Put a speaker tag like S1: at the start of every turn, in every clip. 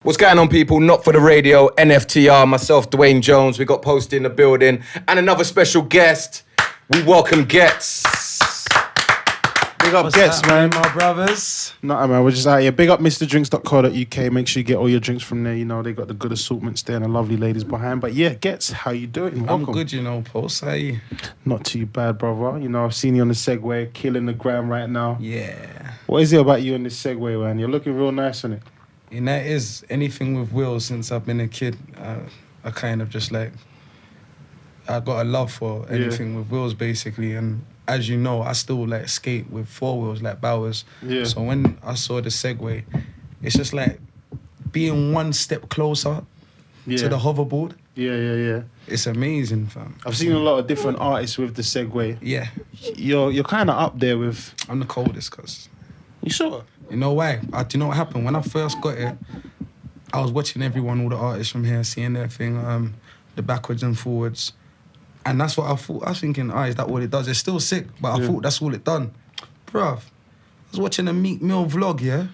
S1: What's going on, people? Not for the radio, NFTR, myself, Dwayne Jones. We got Posty in the building and another special guest. We welcome Ghetts.
S2: Big up Ghetts, man.
S3: My brothers.
S2: Nah, man, we're just out here. Big up mrdrinks.co.uk. Make sure you get all your drinks from there. You know, they got the good assortments there and the lovely ladies behind. But yeah, Ghetts, how you doing? Welcome.
S3: I'm good, you know, Post. How you?
S2: Not too bad, brother. You know, I've seen you on the segway, killing the gram right now.
S3: Yeah.
S2: What is it about you on this segway, man? You're looking real nice on it.
S3: And that is anything with wheels since I've been a kid. I kind of just like, I got a love for anything with wheels, basically. And as you know, I still like skate with four wheels, like Bowers.
S2: Yeah.
S3: So when I saw the Segway, it's just like being one step closer to the hoverboard.
S2: Yeah.
S3: It's amazing, fam.
S2: I've seen a lot of different artists with the segway.
S3: Yeah.
S2: You're kind of up there with...
S3: I'm the coldest, cuz.
S2: You sure?
S3: You know why? Do you know what happened? When I first got it, I was watching everyone, all the artists from here, seeing their thing, the backwards and forwards. And that's what I thought. I was thinking, is that what it does? It's still sick, but I thought that's all it done. Bruv, I was watching a Meek Mill vlog, yeah?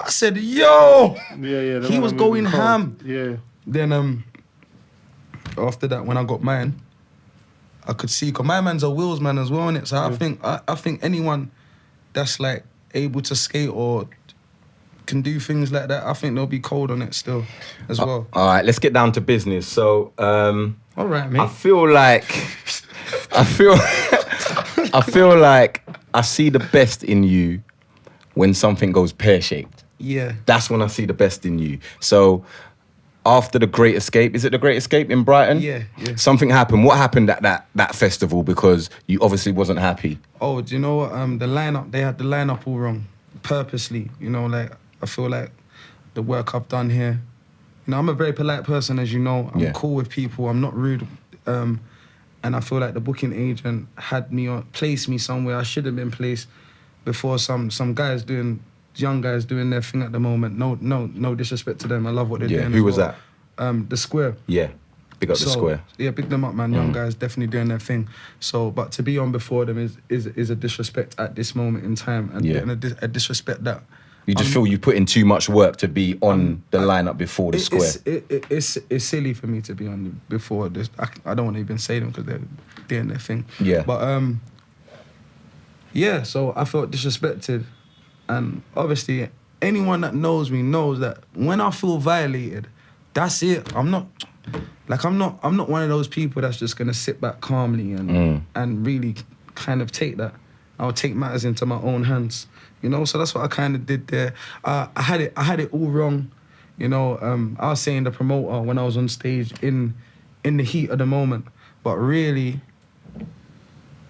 S3: I said, yo!
S2: Yeah.
S3: He was going ham.
S2: Yeah.
S3: Then after that, when I got mine, I could see, because my man's a wheels man as well, innit? So I think anyone that's like able to skate or can do things like that, I think they'll be cold on it still as well.
S1: All right, let's get down to business. So,
S3: all right, mate.
S1: I feel like I see the best in you when something goes pear-shaped.
S3: Yeah.
S1: That's when I see the best in you. So after the Great Escape, is it the Great Escape in Brighton?
S3: Yeah.
S1: Something happened. What happened at that festival? Because you obviously wasn't happy.
S3: Oh, do you know what? The lineup, they had the lineup all wrong, purposely. You know, like, I feel like the work I've done here, you know, I'm a very polite person, as you know. I'm cool with people. I'm not rude. And I feel like the booking agent had me placed me somewhere I should have been placed before some guys young guys doing their thing at the moment. No disrespect to them. I love what they're doing.
S1: Who was that?
S3: The Square.
S1: Yeah. Big up the Square.
S3: Yeah, big them up, man. Young guys definitely doing their thing. So, but to be on before them is a disrespect at this moment in time, and a disrespect that
S1: you just feel you put in too much work to be on the lineup before the Square.
S3: It's silly for me to be on before this. I don't want to even say them because they're doing their thing.
S1: Yeah.
S3: But so I felt disrespected, and obviously anyone that knows me knows that when I feel violated, that's it. I'm not one of those people that's just gonna sit back calmly and really kind of take that. I'll take matters into my own hands, you know. So that's what I kind of did there. I had it all wrong, you know. I was saying the promoter when I was on stage in the heat of the moment, but really,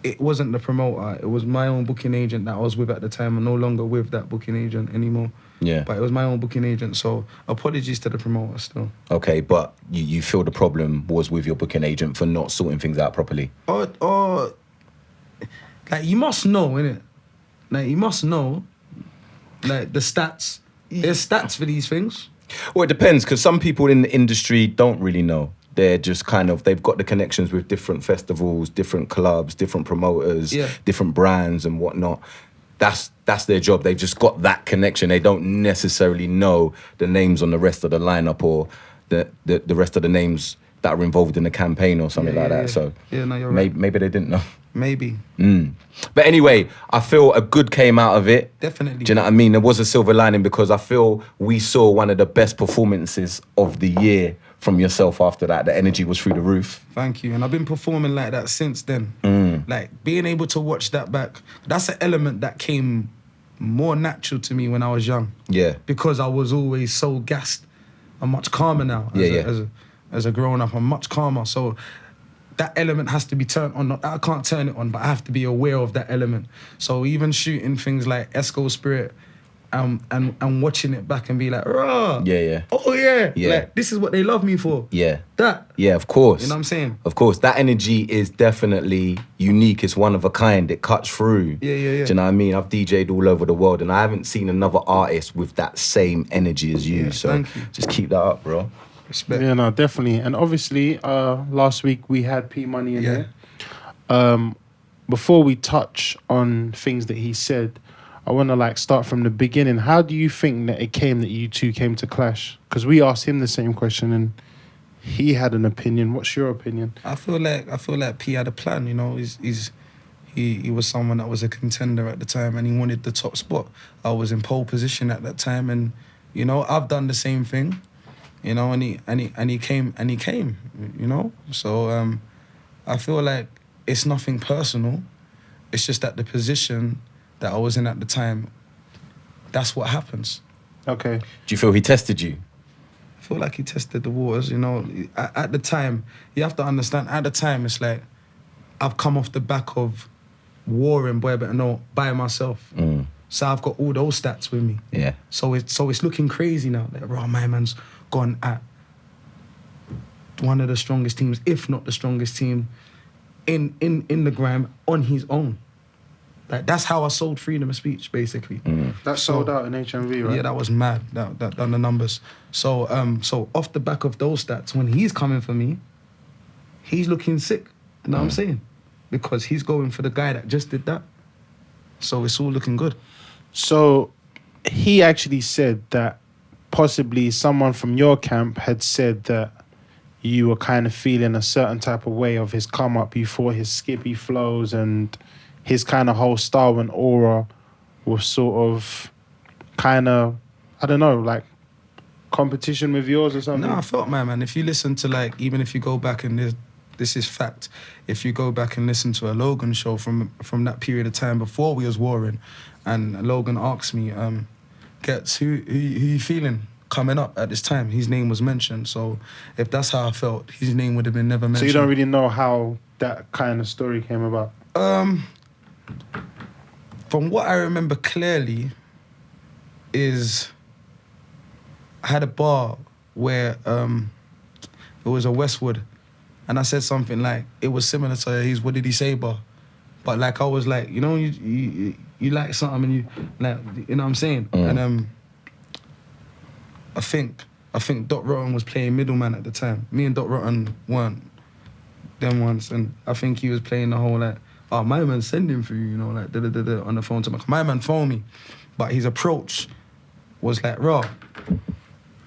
S3: it wasn't the promoter. It was my own booking agent that I was with at the time. I'm no longer with that booking agent anymore.
S1: Yeah.
S3: But it was my own booking agent, so apologies to the promoter still.
S1: Okay, but you feel the problem was with your booking agent for not sorting things out properly?
S3: Or like, you must know, innit? Like, you must know, like, the stats. There's stats for these things.
S1: Well, it depends, because some people in the industry don't really know. They're just they've got the connections with different festivals, different clubs, different promoters, different brands and whatnot. That's their job. They've just got that connection. They don't necessarily know the names on the rest of the lineup or the rest of the names that are involved in the campaign or something like that.
S3: Yeah.
S1: So
S3: no, you're right.
S1: Maybe they didn't know.
S3: Maybe.
S1: But anyway, I feel a good came out of it.
S3: Definitely.
S1: Do you know what I mean? There was a silver lining because I feel we saw one of the best performances of the year from yourself after that. The energy was through the roof.
S3: Thank you. And I've been performing like that since then. Like, being able to watch that back, that's an element that came more natural to me when I was young. Yeah. Because I was always so gassed. I'm much calmer now. As a grown-up, I'm much calmer. So that element has to be turned on. I can't turn it on, but I have to be aware of that element. So even shooting things like Esco Spirit and watching it back and be like, rah, oh yeah, like, this is what they love me for. Yeah, of course. You know what I'm saying?
S1: Of course, that energy is definitely unique. It's one of a kind. It cuts through.
S3: Yeah.
S1: Do you know what I mean? I've DJ'd all over the world and I haven't seen another artist with that same energy as you. So
S3: thank you.
S1: Just keep that up, bro.
S3: Respect.
S2: Yeah, no, definitely. And obviously, last week we had P Money in here. Before we touch on things that he said, I want to like start from the beginning. How do you think that it came that you two came to clash? Because we asked him the same question and he had an opinion. What's your opinion?
S3: I feel like P had a plan. You know, he was someone that was a contender at the time, and he wanted the top spot. I was in pole position at that time, and you know, I've done the same thing. You know, and he came. You know, so I feel like it's nothing personal. It's just that the position that I was in at the time, that's what happens.
S2: Okay.
S1: Do you feel he tested you?
S3: I feel like he tested the waters, you know. At the time, you have to understand, at the time, it's like, I've come off the back of warring, boy, but no, by myself. So I've got all those stats with me.
S1: Yeah.
S3: So it's looking crazy now. Like, bro, my man's gone at one of the strongest teams, if not the strongest team, in the grime on his own. Like, that's how I sold freedom of speech, basically.
S2: That sold out in HMV, right?
S3: Yeah, that was mad. That done the numbers. So off the back of those stats, when he's coming for me, he's looking sick. You know what I'm saying? Because he's going for the guy that just did that. So it's all looking good.
S2: So he actually said that possibly someone from your camp had said that you were kind of feeling a certain type of way of his come up. You thought his skippy flows and his kind of whole style and aura was sort of kind of, I don't know, like competition with yours or something?
S3: No, I felt, man, if you listen to, like, even if you go back and this is fact, if you go back and listen to a Logan show from that period of time before we was warring, and Logan asked me, Ghetts, who you feeling coming up at this time? His name was mentioned. So if that's how I felt, his name would have been never mentioned.
S2: So you don't really know how that kind of story came about?
S3: From what I remember clearly is I had a bar where it was a Westwood, and I said something like, it was similar to his What Did He Say bar. But like, I was like, you know, you like something and you, like, you know what I'm saying? And I think Dot Rotten was playing middleman at the time. Me and Dot Rotten weren't them ones, and I think he was playing the whole like, oh, my man sending for you, you know, like da-da-da-da on the phone to my man phoned me, but his approach was like, raw.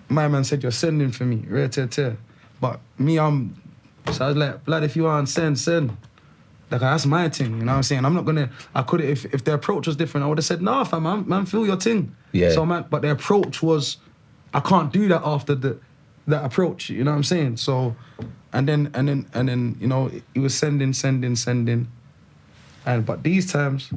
S3: My man said you're sending for me, but me, so I was like, blood, if you aren't send. Like, that's my thing, you know what I'm saying? I'm not gonna, I could if the approach was different, I would have said, nah, fam, man, feel your thing.
S1: Yeah.
S3: So, man, but the approach was, I can't do that after that approach, you know what I'm saying? So, and then, you know, he was sending. But these times,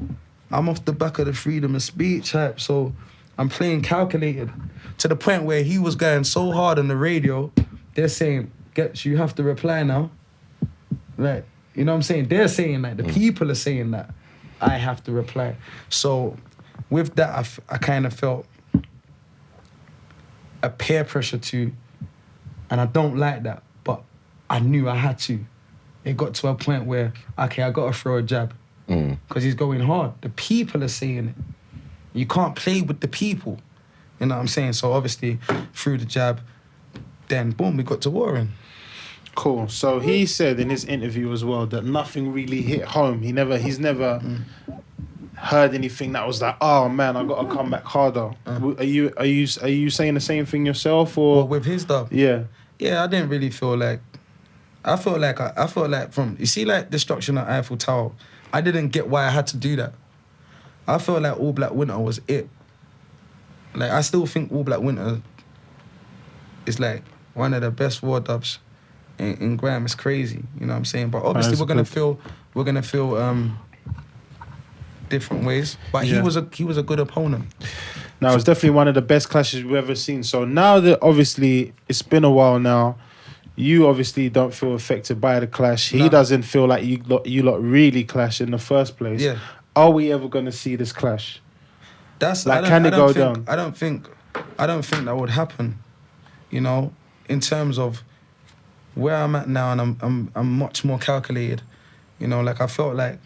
S3: I'm off the back of the freedom of speech hype, so I'm playing calculated to the point where he was going so hard on the radio, they're saying, Ghetts, you have to reply now. Like, you know what I'm saying? They're saying that, the people are saying that I have to reply. So with that, I kind of felt a peer pressure too, and I don't like that, but I knew I had to. It got to a point where, okay, I got to throw a jab. Because he's going hard. The people are saying it. You can't play with the people. You know what I'm saying? So obviously, through the jab, then boom, we got to warring.
S2: Cool. So he said in his interview as well that nothing really hit home. He's never heard anything that was like, oh man, I got to come back harder. Are you saying the same thing yourself, or
S3: Well, with his stuff?
S2: Yeah,
S3: I didn't really feel like. I felt like from, you see, like destruction at Eiffel Tower, I didn't get why I had to do that. I felt like All Black Winter was it. Like, I still think All Black Winter is like one of the best war dubs in grime. It's crazy, you know what I'm saying? But obviously we're gonna feel different ways. But he was a good opponent.
S2: No, it's definitely one of the best clashes we've ever seen. So now that obviously it's been a while now, you obviously don't feel affected by the clash. He doesn't feel like you lot really clash in the first place.
S3: Yeah.
S2: Are we ever going to see this clash?
S3: That's
S2: like, can it go down?
S3: I don't think that would happen. You know, in terms of where I'm at now, and I'm much more calculated. You know, like, I felt like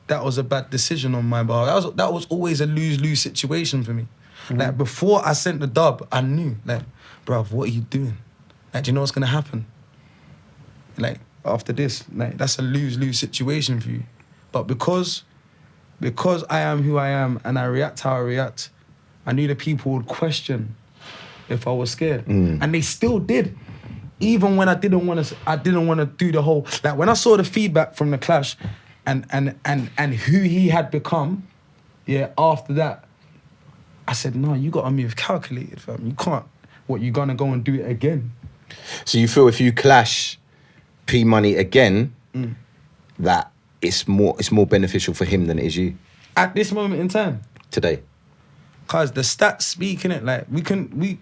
S3: that was a bad decision on my bar. That was always a lose-lose situation for me. Like, before I sent the dub, I knew, like, bruv, what are you doing? Like, do you know what's gonna happen? Like, after this, like, that's a lose-lose situation for you. But because because I am who I am and I react how I react, I knew that people would question if I was scared. And they still did. Even when I didn't want to do the whole, like when I saw the feedback from the clash and who he had become, after that, I said, no, you gotta move calculated, fam. You can't, you gonna go and do it again?
S1: So you feel if you clash P Money again, that it's more beneficial for him than it is you?
S3: At this moment in time.
S1: Today.
S3: Cause the stats speak, innit? Like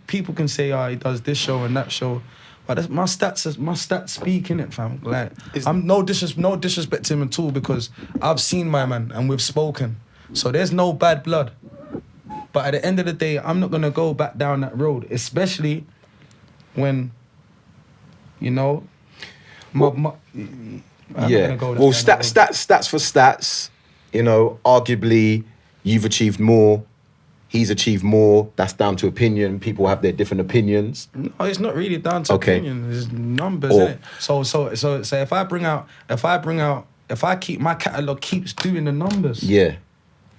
S3: people can say, he does this show and that show. But that's, my stats speak, innit, fam? Like, I'm no disrespect to him at all, because I've seen my man and we've spoken. So there's no bad blood. But at the end of the day, I'm not gonna go back down that road, especially when, you know,
S1: stats for stats. You know, arguably, you've achieved more. He's achieved more. That's down to opinion. People have their different opinions.
S3: No, it's not really down to opinion. It's numbers, innit? So if I keep my catalogue keeps doing the numbers.
S1: Yeah.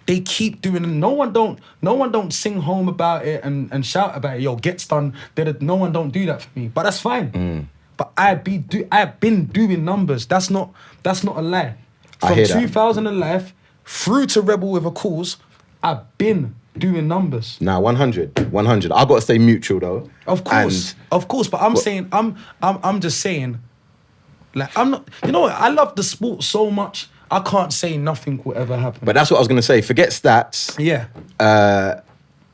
S3: They keep doing it. No one don't sing home about it and shout about it. Yo, Ghetts done. No one don't do that for me. But that's fine. But I've been doing numbers. That's not a lie. From 2011 through to Rebel with a Cause, I've been doing numbers.
S1: Nah, 100. I got to stay mutual though.
S3: Of course. But I'm just saying, like, I'm not, you know what? I love the sport so much, I can't say nothing will ever happen.
S1: But that's what I was going to say. Forget stats.
S3: Yeah.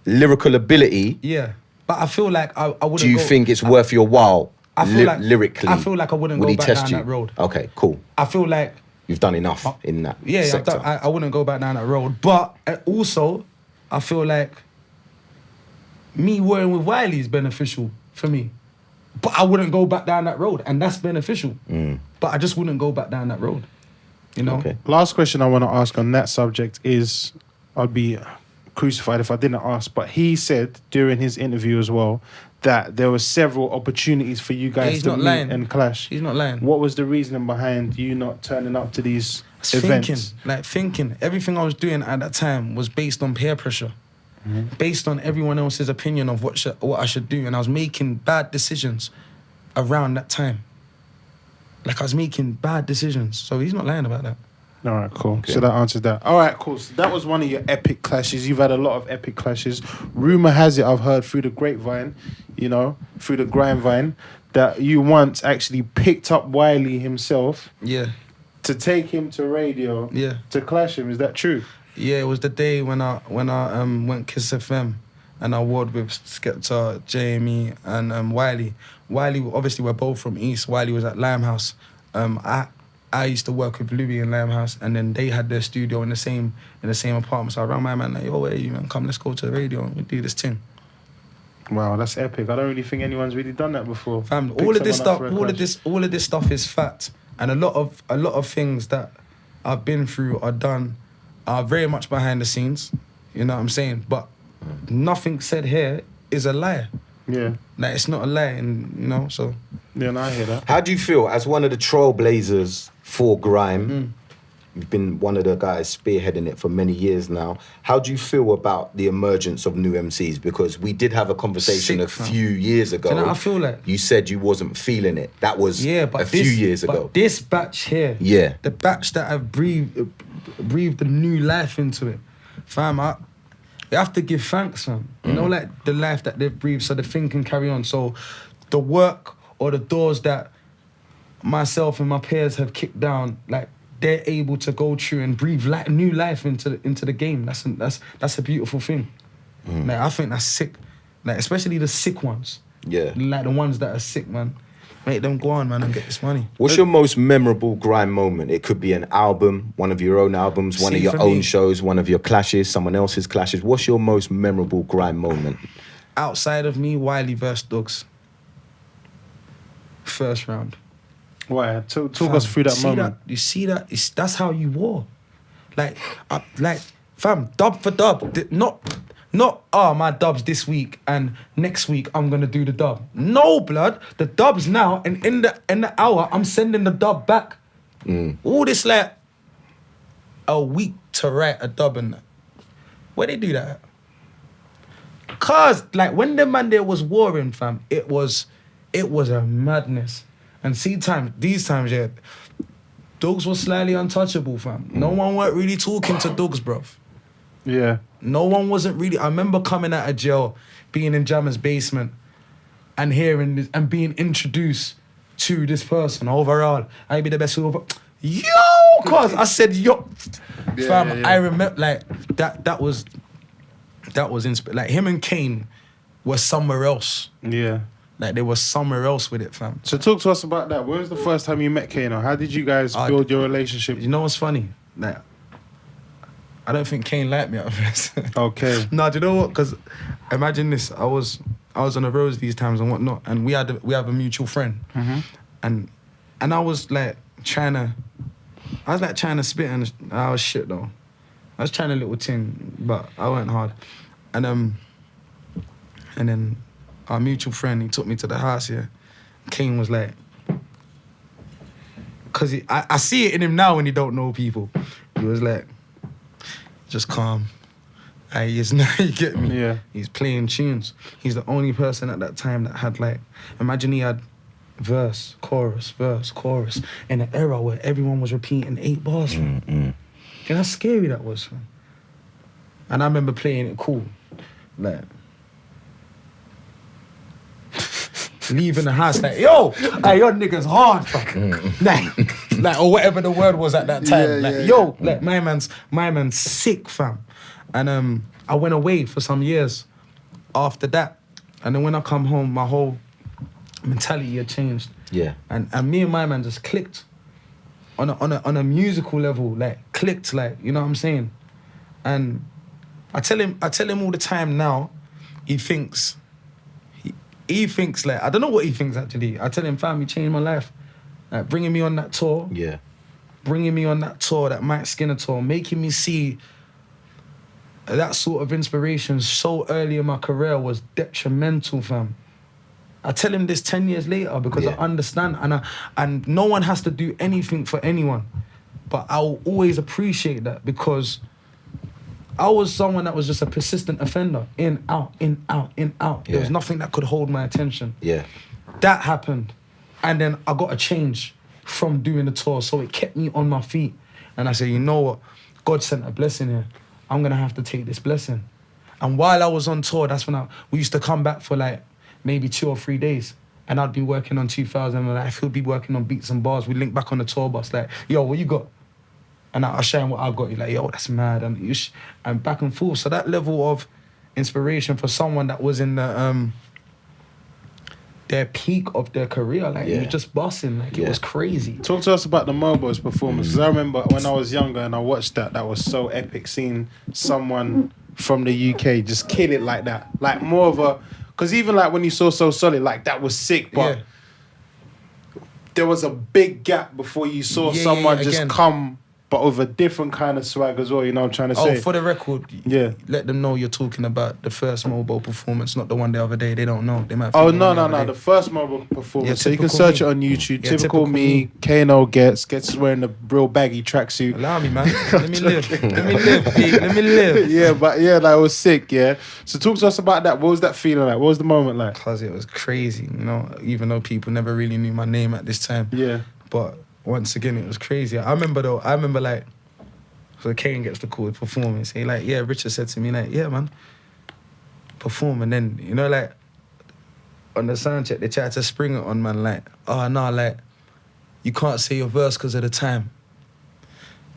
S1: Lyrical ability.
S3: Yeah. But I feel like I wouldn't
S1: Do you think it's worth your while lyrically?
S3: I feel like I wouldn't go back down that road.
S1: Okay, cool.
S3: I feel like
S1: you've done enough in that sector.
S3: I wouldn't go back down that road. But also, I feel like me working with Wiley is beneficial for me. But I wouldn't go back down that road, and that's beneficial. But I just wouldn't go back down that road. You know?
S2: Okay. Last question I want to ask on that subject is, I'd be crucified if I didn't ask, but he said during his interview as well that there were several opportunities for you guys to meet and clash.
S3: He's not lying.
S2: What was the reasoning behind you not turning up to these events?
S3: Thinking. Everything I was doing at that time was based on peer pressure. Based on everyone else's opinion of what I should do. And I was making bad decisions around that time. Like, I was making bad decisions. So he's not lying about that.
S2: All right, cool. Okay. So that answers that. All right, cool. So that was one of your epic clashes. You've had a lot of epic clashes. Rumour has it, I've heard through the grapevine, you know, through the grime vine, that you once actually picked up Wiley himself.
S3: Yeah.
S2: To take him to radio.
S3: Yeah.
S2: To clash him. Is that true?
S3: Yeah, it was the day when I went Kiss FM and I warred with Skepta, Jamie and Wiley. Wiley, obviously we're both from East. Wiley was at Limehouse. I used to work with Louis in Limehouse, and then they had their studio in the same apartment. So I rang my man like, yo, where are you, man? Come, let's go to the radio and we do this thing.
S2: Wow, that's epic. I don't really think anyone's really done that before.
S3: Fam, all of this stuff is fact, and a lot of things that I've been through or done are very much behind the scenes. You know what I'm saying? But nothing said here is a lie.
S2: Yeah.
S3: Like, it's not a lie, and you know, so.
S2: Yeah, no, I hear that.
S1: How do you feel as one of the trailblazers for grime? You've been one of the guys spearheading it for many years now. How do you feel about the emergence of new MCs? Because we did have a conversation a few years ago.
S3: Do you know what I feel like?
S1: You said you wasn't feeling it. That was a few years ago.
S3: But this batch here, the batch that have breathed a new life into it, fam, you have to give thanks, fam. You know, like the life that they've breathed so the thing can carry on. So the work or the doors that myself and my peers have kicked down, like, they're able to go through and breathe new life into the game. That's a beautiful thing. Like, I think that's sick. Like, especially the sick ones.
S1: Yeah.
S3: Like the ones that are sick, man. Make them go on, man, and get this money.
S1: What's your most memorable grime moment? It could be an album, one of your own albums, one of your own shows, one of your clashes, someone else's clashes. What's your most memorable grime moment?
S3: Outside of me, Wiley versus Dogs. First round.
S2: Why? Talk us through that moment.
S3: You see that? That's how you war. Like, fam, dub for dub. Not my dub's this week and next week I'm gonna do the dub. No, blood. The dub's now, and in the hour I'm sending the dub back. All this, like, a week to write a dub and that. Where they do that? Cause like when the man there was warring, fam, it was a madness. And these times, yeah, Dogs was slightly untouchable, fam. No one weren't really talking to Dogs, bruv.
S2: Yeah.
S3: No one wasn't really. I remember coming out of jail, being in Jammer's basement, and hearing this, and being introduced to this person overall. I be the best over. Yo, cause I said yo, fam. Yeah. I remember like that was like him and Kane were somewhere else.
S2: Yeah.
S3: Like they were somewhere else with it, fam.
S2: So talk to us about that. When was the first time you met Kano? How did you guys build your relationship?
S3: You know what's funny? Like, I don't think Kane liked me at first.
S2: Okay.
S3: No, do you know what? Because imagine this. I was on the roads these times and whatnot, and we have a mutual friend, and I was like trying to spit, and I was shit though. I was trying a little thing, but I went hard, and then our mutual friend, he took me to the house. Yeah, Kane was like, because I see it in him now when he don't know people. He was like, just calm. He is now, you get me?
S2: Yeah.
S3: He's playing tunes. He's the only person at that time that had like, imagine he had verse, chorus, in an era where everyone was repeating 8 bars. You know how scary that was, man? And I remember playing it cool. Like, leaving the house like, yo, hey, your nigga's hard, fam. Like, or whatever the word was at that time. Like, my man's sick, fam. And I went away for some years after that. And then when I come home, my whole mentality had changed.
S1: Yeah.
S3: And me and my man just clicked on a musical level, like clicked, like, you know what I'm saying? And I tell him all the time now, he thinks like, I don't know what he thinks actually. I tell him, fam, you changed my life. Like, bringing me on that tour.
S1: Yeah.
S3: Bringing me on that tour, that Mike Skinner tour, making me see that sort of inspiration so early in my career was detrimental, fam. I tell him this 10 years later because I understand, and no one has to do anything for anyone. But I'll always appreciate that because I was someone that was just a persistent offender. In, out, in, out, in, out. There was nothing that could hold my attention.
S1: Yeah.
S3: That happened. And then I got a change from doing the tour. So it kept me on my feet. And I said, you know what? God sent a blessing here. I'm going to have to take this blessing. And while I was on tour, that's when we used to come back for like maybe 2 or 3 days. And I'd be working on 2000 and like, he'll be working on beats and bars. We link back on the tour bus like, yo, what you got? And I'll show him what I got. You're like, yo, that's mad. And back and forth. So that level of inspiration for someone that was in their peak of their career, like it was just busting, like it was crazy.
S2: Talk to us about the Mobo's performance. Because I remember when I was younger and I watched that was so epic, seeing someone from the UK just kill it like that. Like more of a, because even like when you saw So Solid, like that was sick, but there was a big gap before you saw someone just come, but with a different kind of swag as well, you know what I'm trying to say?
S3: Oh, for the record, let them know you're talking about the first Mobo performance, not the one the other day. They don't know. They might.
S2: Oh, no. The first Mobo performance.
S3: Yeah,
S2: so you can search it on YouTube. Typical me. Kano Ghetts is wearing a real baggy tracksuit.
S3: Allow me, man. Let me live. Let me live.
S2: Yeah, but yeah, that was sick, yeah. So talk to us about that. What was that feeling like? What was the moment like?
S3: Because it was crazy, you know, even though people never really knew my name at this time.
S2: Yeah.
S3: But once again, it was crazy. I remember like, so Kane gets the call performance. He like, Richard said to me like, yeah, man, perform. And then, you know, like, on the sound check, they tried to spring it on, man, like, oh, no, like, you can't say your verse because of the time.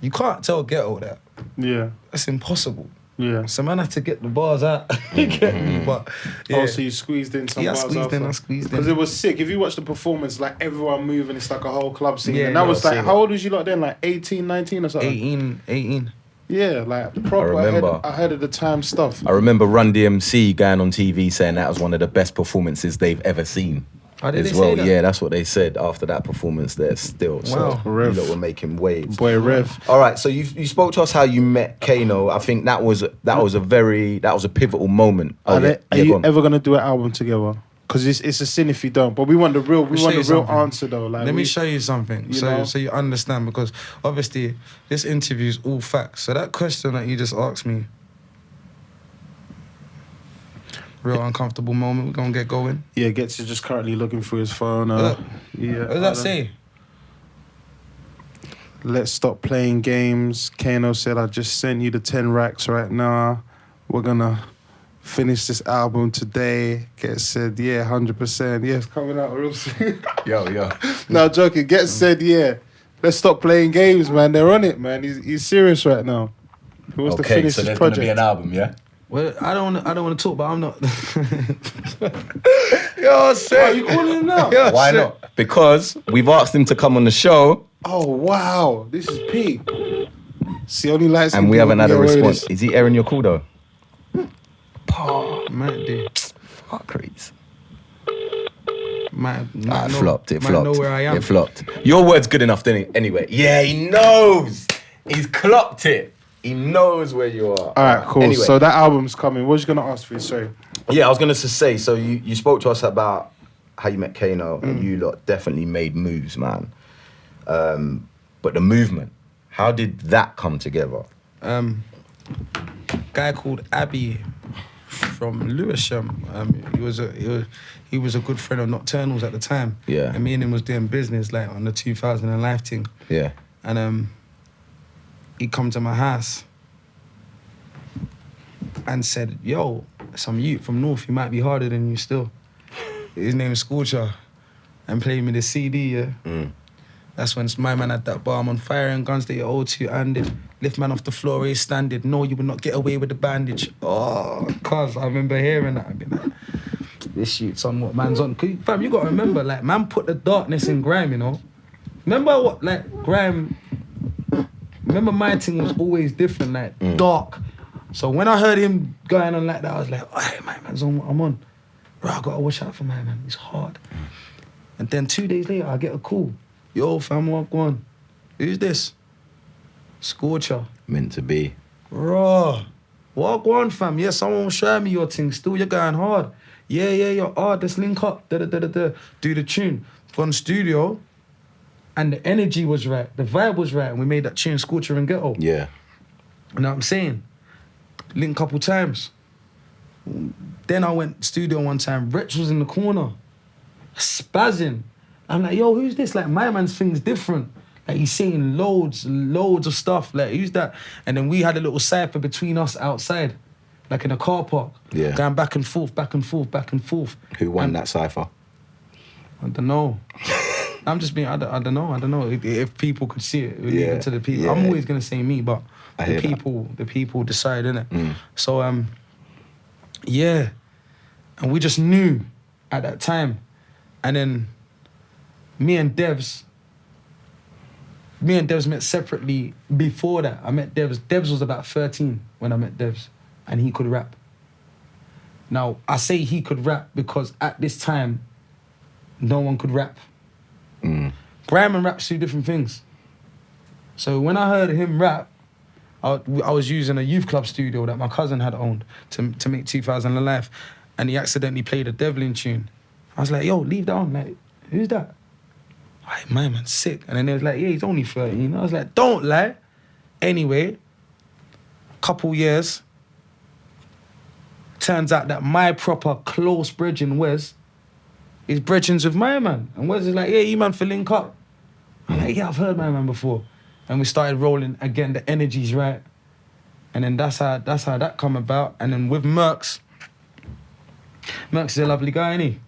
S3: You can't tell Ghetto that.
S2: Yeah.
S3: That's impossible.
S2: Yeah.
S3: So man had to get the bars out. You get me? But
S2: oh, so you squeezed in some bars after?
S3: I squeezed in.
S2: Because it was sick. If you watch the performance, like everyone moving, it's like a whole club scene. And that was like, how old was you lot then? Like 18, 19 or something?
S3: 18.
S2: Yeah, like proper ahead of the time stuff.
S1: I remember Run DMC going on TV saying that was one of the best performances they've ever seen.
S3: Oh, did
S1: as
S3: they
S1: well,
S3: say that?
S1: Yeah, that's what they said after that performance there still.
S3: Wow.
S1: So you lot were making waves.
S2: Boy, Rev.
S1: All right, so you spoke to us how you met Kano. I think that was a pivotal moment.
S2: Are you ever gonna do an album together? Because it's a sin if you don't. But we want the real,
S3: something.
S2: answer though. Like,
S3: Let me show you something, so you understand. Because obviously, this interview is all facts. So that question that you just asked me, real uncomfortable moment. We're gonna get going.
S2: Yeah, Ghetts is just currently looking through his phone.
S3: Look,
S2: yeah.
S3: what does that say?
S2: Let's stop playing games. Kano said, I just sent you the 10 racks right now. We're gonna finish this album today. Ghetts said, yeah, 100%. Yeah, it's coming out real soon.
S1: Yo.
S2: No, joking. Ghetts said, yeah, let's stop playing games, man. They're on it, man. He's serious right now. He wants to finish
S1: so
S2: his
S1: there's
S2: project.
S1: gonna be an album, yeah?
S3: Well, I don't want to talk, but I'm not.
S1: Yo, shit.
S2: Are you calling him now?
S3: Yo,
S1: Why
S3: shit.
S1: not? Because we've asked him to come on the show
S2: Oh, wow. This is peak. See, only lights.
S1: and we haven't had a response. Is he airing your call though?
S3: Might do.
S1: Fuckeries.
S3: Might
S1: It
S3: know,
S1: flopped. It
S3: might
S1: flopped.
S3: know where I am.
S1: It flopped. Your word's good enough, didn't it? Anyway. Yeah, he knows. He's clocked it. He knows where you are.
S2: All right, cool.
S1: Anyway.
S2: So that album's coming. What was you going to ask for? Sorry.
S1: Yeah, I was going to say, so you spoke to us about how you met Kano and you lot definitely made moves, man. But the movement, how did that come together?
S3: Guy called Abby from Lewisham. He was a good friend of Nocturnals at the time.
S1: Yeah.
S3: And me and him was doing business like on the 2000 and Life thing.
S1: Yeah.
S3: And he come to my house and said, yo, some youth from North, he might be harder than you still. His name is Scorcher. And played me the CD, yeah. That's when my man had that bar, I'm on fire and guns that your old two handed. Lift man off the floor, he's standing. No, you will not get away with the bandage. Oh, cuz I remember hearing that. I'd be like, this shit's on what man's on. Fam, you gotta remember, like, man put the darkness in grime, you know? Remember what, like, grime, remember my thing was always different, like, dark. So when I heard him going on like that, I was like, oh, my man's on what I'm on. Bro, I gotta watch out for my man, he's hard. And then 2 days later, I get a call. Yo, fam, what go on? Who's this? Scorcher.
S1: Meant to be.
S3: Bro, what go on, fam? Yeah, someone will show me your thing still. You're going hard. Yeah, you're hard. Let's link up. Do the tune. Gone studio, and the energy was right. The vibe was right. And we made that tune, Scorcher and Ghetto.
S1: Yeah.
S3: You know what I'm saying? Linked a couple times. Then I went studio one time. Rich was in the corner, spazzing. I'm like, yo, who's this? Like, my man's thing's different. Like, he's saying loads of stuff. Like, who's that? And then we had a little cypher between us outside, like in a car park.
S1: Yeah.
S3: Going back and forth, back and forth, back and forth.
S1: Who won that cypher?
S3: I don't know. I'm just being, I don't know. If people could see it, leave it to the people.
S1: Yeah.
S3: I'm always going to say me, but
S1: I
S3: the people decide, innit? So, yeah. And we just knew at that time. And then me and Devs met separately before that. I met Devs. Devs was about 13 when I met Devs, and he could rap. Now, I say he could rap because at this time, no one could rap. Grime and rap's two different things. So when I heard him rap, I was using a youth club studio that my cousin had owned to make 2000 Alive, and he accidentally played a Devlin tune. I was like, yo, leave that on. Like, who's that? Like, my man's sick. And then they was like, yeah, he's only 13. I was like, don't lie. Anyway, couple years, turns out that my proper close brethren, Wes, is brethren with my man. And Wes is like, yeah, you man for link up. I'm like, yeah, I've heard my man before. And we started rolling again, the energy's right. And then that's how that come about. And then with Mercs is a lovely guy, ain't he?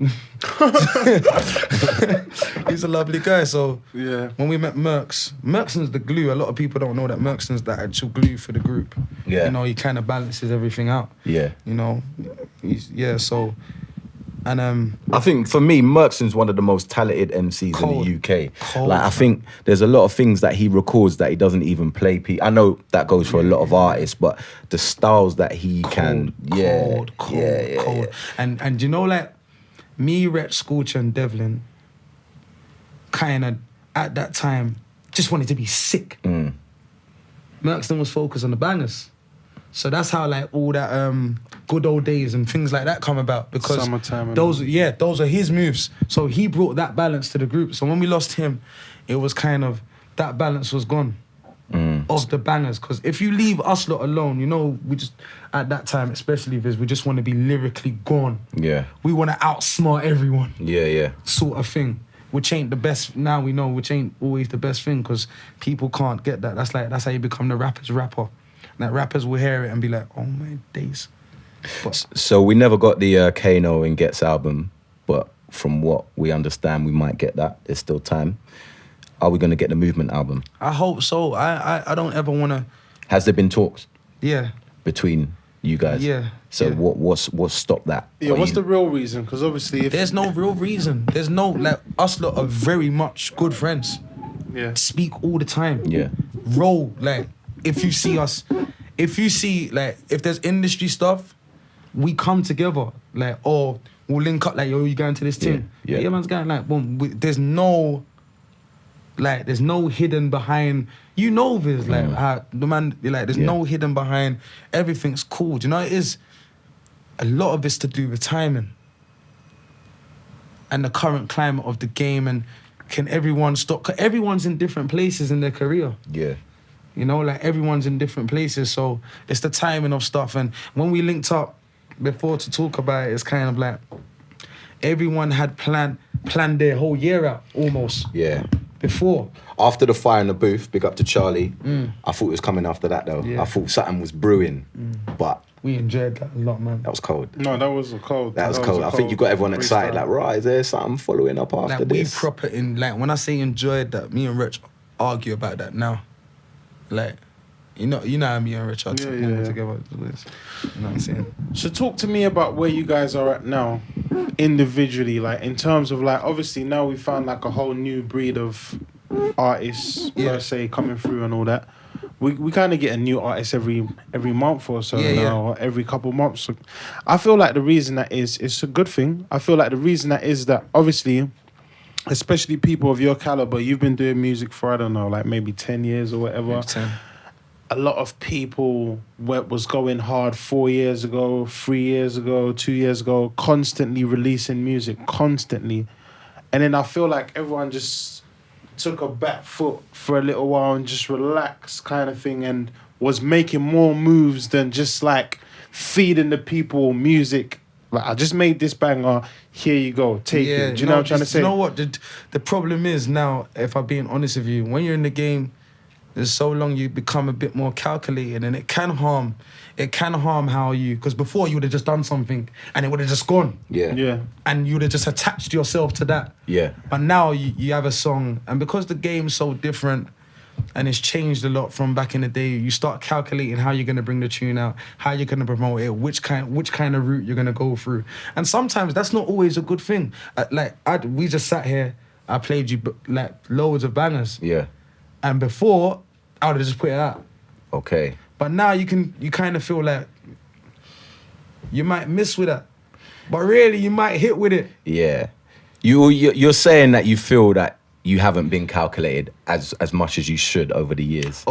S3: He's a lovely guy. So
S2: Yeah.
S3: when we met Mercson's the glue. A lot of people don't know that Mercson's the actual glue for the group.
S1: Yeah.
S3: You know, he kind of balances everything out.
S1: Yeah.
S3: You know, so, and
S1: I think for me, Merkson's one of the most talented MCs
S3: Cold.
S1: in the UK.
S3: Cold,
S1: Like, I think there's a lot of things that he records that he doesn't even play. I know that goes for a lot of artists, but the styles that he can,
S3: cold.
S1: Yeah.
S3: And you know, like, me, Rhett, Scorcher, and Devlin, kind of, at that time, just wanted to be sick. Merkston was focused on the bangers. So that's how like all that good old days and things like that come about, because
S2: Summertime and
S3: those are his moves. So he brought that balance to the group. So when we lost him, it was kind of that balance was gone of the bangers. Because if you leave us lot alone, you know, we just at that time, especially Viz, we just want to be lyrically gone.
S1: Yeah.
S3: We want to outsmart everyone.
S1: Yeah.
S3: Sort of thing. Which ain't the best. Now we know which ain't always the best thing, because people can't get that. That's how you become the rapper's rapper. That rappers will hear it and be like, oh my days. But
S1: so we never got the Kano and Ghetts album, but from what we understand, we might get that. There's still time. Are we going to get the Movement album?
S3: I hope so. I don't ever want to.
S1: Has there been talks?
S3: Yeah.
S1: Between you guys?
S3: Yeah.
S1: So
S3: yeah.
S1: What's stopped that?
S2: Yeah, what's the real reason? Because obviously, if
S3: there's no real reason. There's no, like, us lot are very much good friends.
S2: Yeah.
S3: Speak all the time.
S1: Yeah.
S3: Roll, like, if you see, like, if there's industry stuff, we come together, like, or we'll link up, like, yo, you going to this team?
S1: Yeah.
S3: Man's going, like, boom. There's no hidden behind, you know, Viz, like, how the man, like, there's no hidden behind, everything's cool. Do you know, it is, a lot of it's to do with timing and the current climate of the game, and can everyone stop, 'cause everyone's in different places in their career.
S1: Yeah.
S3: You know, like, everyone's in different places, so it's the timing of stuff. And when we linked up before to talk about it, it's kind of like everyone had planned their whole year out almost.
S1: Yeah.
S3: Before.
S1: After the fire in the booth, big up to Charlie. I thought it was coming after that though.
S3: Yeah.
S1: I thought something was brewing, but
S3: We enjoyed that a lot, man.
S1: that was cold.
S2: No, that was cold.
S1: That was cold. I think you got everyone excited. Like, right, is there something following up after
S3: Like,
S1: this?
S3: we proper in, like, when I say enjoyed that, me and Rich argue about that now. Like, you know how me and Rich are together. You know what I'm saying?
S2: So talk to me about where you guys are at now, individually, like, in terms of, like, obviously now we found like a whole new breed of artists, per se, coming through and all that. We kind of get a new artist every month or so now, or every couple months. So I feel like the reason that is, it's a good thing. I feel like the reason that is that obviously, especially people of your caliber, you've been doing music for, I don't know, like maybe 10 years or whatever.
S3: 10.
S2: A lot of people was going hard 4 years ago, 3 years ago, 2 years ago, constantly releasing music, constantly. And then I feel like everyone just took a back foot for a little while and just relaxed kind of thing, and was making more moves than just like feeding the people music. Like, I just made this banger, here you go, take it. Do you know what I'm trying to say?
S3: You know what? The problem is now, if I'm being honest with you, when you're in the game, there's so long, you become a bit more calculated, and it can harm how you, because before you would have just done something and it would have just gone.
S1: Yeah.
S3: And you would have just attached yourself to that.
S1: Yeah.
S3: But now you have a song, and because the game's so different and it's changed a lot from back in the day, you start calculating how you're going to bring the tune out, how you're going to promote it, which kind of route you're going to go through. And sometimes that's not always a good thing. We just sat here, I played you like loads of bangers.
S1: Yeah.
S3: And before, I would have just put it out.
S1: Okay.
S3: But now you kind of feel like you might miss with that, but really you might hit with it.
S1: Yeah. You're saying that you feel that you haven't been calculated as much as you should over the years.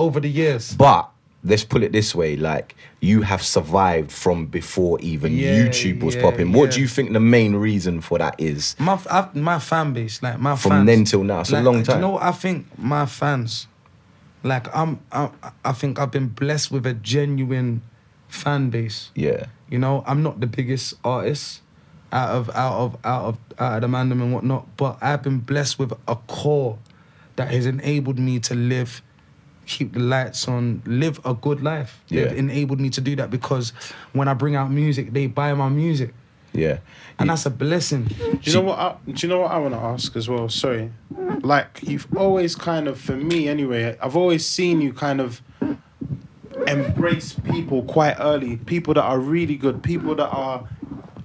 S1: But let's put it this way, like, you have survived from before even YouTube was popping. What do you think the main reason for that is?
S3: My fan base, like my
S1: from
S3: fans.
S1: then till now, it's a long time.
S3: Do you know what I think? My fans, like, I think I've been blessed with a genuine fan base.
S1: Yeah.
S3: You know, I'm not the biggest artist out of the mandem and whatnot, but I've been blessed with a core that has enabled me to live, keep the lights on, live a good life. They've enabled me to do that, because when I bring out music, they buy my music.
S1: Yeah.
S3: And that's a blessing.
S2: Do you know what I want to ask as well? Sorry. Like, you've always kind of, for me anyway, I've always seen you kind of embrace people quite early. People that are really good. People that are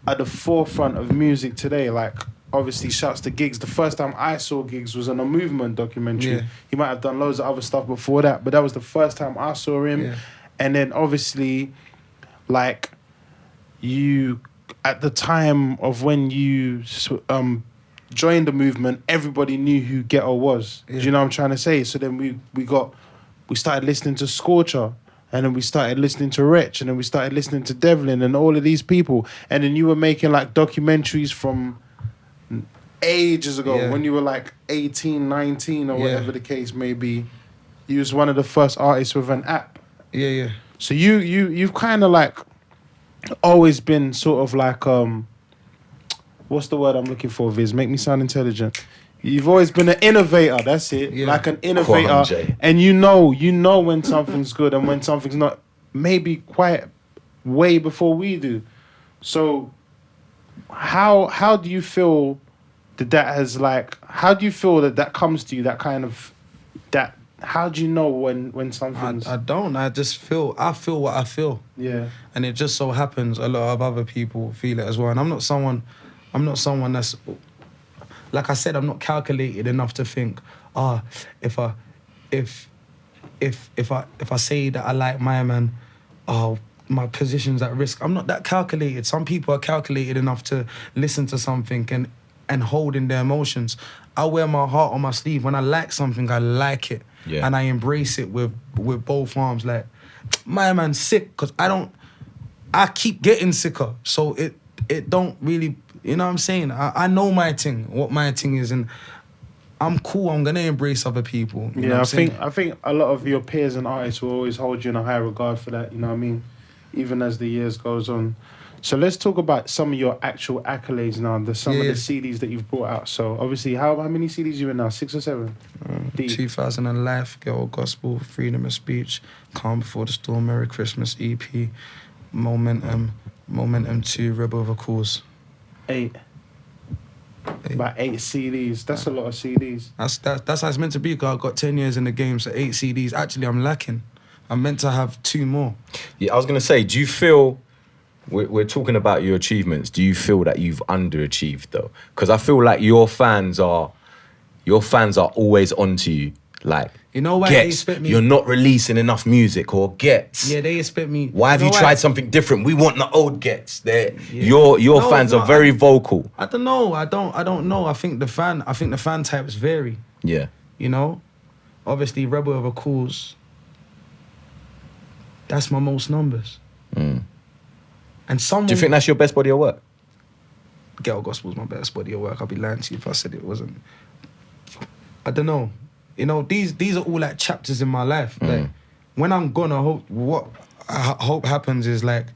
S2: at the forefront of music today. Like, obviously, shouts to Giggs. The first time I saw Giggs was on a Movement documentary.
S3: Yeah.
S2: He might have done loads of other stuff before that, but that was the first time I saw him.
S3: Yeah.
S2: And then, obviously, like, you... At the time of when you joined the movement, everybody knew who Ghetto was.
S3: Yeah.
S2: Do you know what I'm trying to say? So then we started listening to Scorcher, And then we started listening to Wretch, and then we started listening to Devlin and all of these people. And then you were making like documentaries from ages ago when you were like 18, 19 or whatever the case may be. You was one of the first artists with an app.
S3: Yeah.
S2: So you've kind of like always been sort of like what's the word I'm looking for, Viz? Make me sound intelligent. You've always been an innovator, that's it. Yeah. Like an innovator. And you know when something's good and when something's not, maybe quite way before we do. So how do you feel that has like, how do you feel that comes to you, that kind of, that, how do you know when something's...
S3: I don't, I feel what I feel.
S2: Yeah. And
S3: it just so happens a lot of other people feel it as well. And I'm not someone that's... Like I said, I'm not calculated enough to think, if I say that I like my man, my position's at risk. I'm not that calculated. Some people are calculated enough to listen to something and hold in their emotions. I wear my heart on my sleeve. When I like something, I like it. Yeah. And I embrace it with both arms. Like, my man's sick, because I keep getting sicker. So it don't really... You know what I'm saying? I know my thing, what my thing is, and I'm cool. I'm gonna embrace other people. You know what
S2: I think a lot of your peers and artists will always hold you in a high regard for that. You know what I mean? Even as the years goes on. So let's talk about some of your actual accolades now. Some of the CDs that you've brought out. So obviously, how many CDs you in now? 6 or 7?
S3: 2000 and Life, Ghetto Gospel, Freedom of Speech, Calm Before the Storm, Merry Christmas EP, Momentum 2, Rebel of a Cause.
S2: 8. About 8 CDs. That's a lot of CDs.
S3: That's how it's meant to be, because I've got 10 years in the game, so 8 CDs. Actually, I'm lacking. I'm meant to have 2 more.
S1: Yeah, I was going to say, do you feel... We're talking about your achievements. Do you feel that you've underachieved, though? Because I feel like your fans are always onto you. Like,
S3: you know why
S1: Ghetts,
S3: they expect me?
S1: You're not releasing enough music, or Ghetts.
S3: Yeah, they expect me.
S1: Why have you tried something different? We want the old Ghetts. Your fans are very vocal.
S3: I don't know. I don't know. I think the fan types vary.
S1: Yeah.
S3: You know? Obviously, Rebel of a Cause, that's my most numbers. And someone...
S1: Do you think that's your best body of work?
S3: Ghetto Gospel's my best body of work. I'd be lying to you if I said it wasn't. I don't know. You know, these are all like chapters in my life. Like, when I'm gone, what I hope happens is like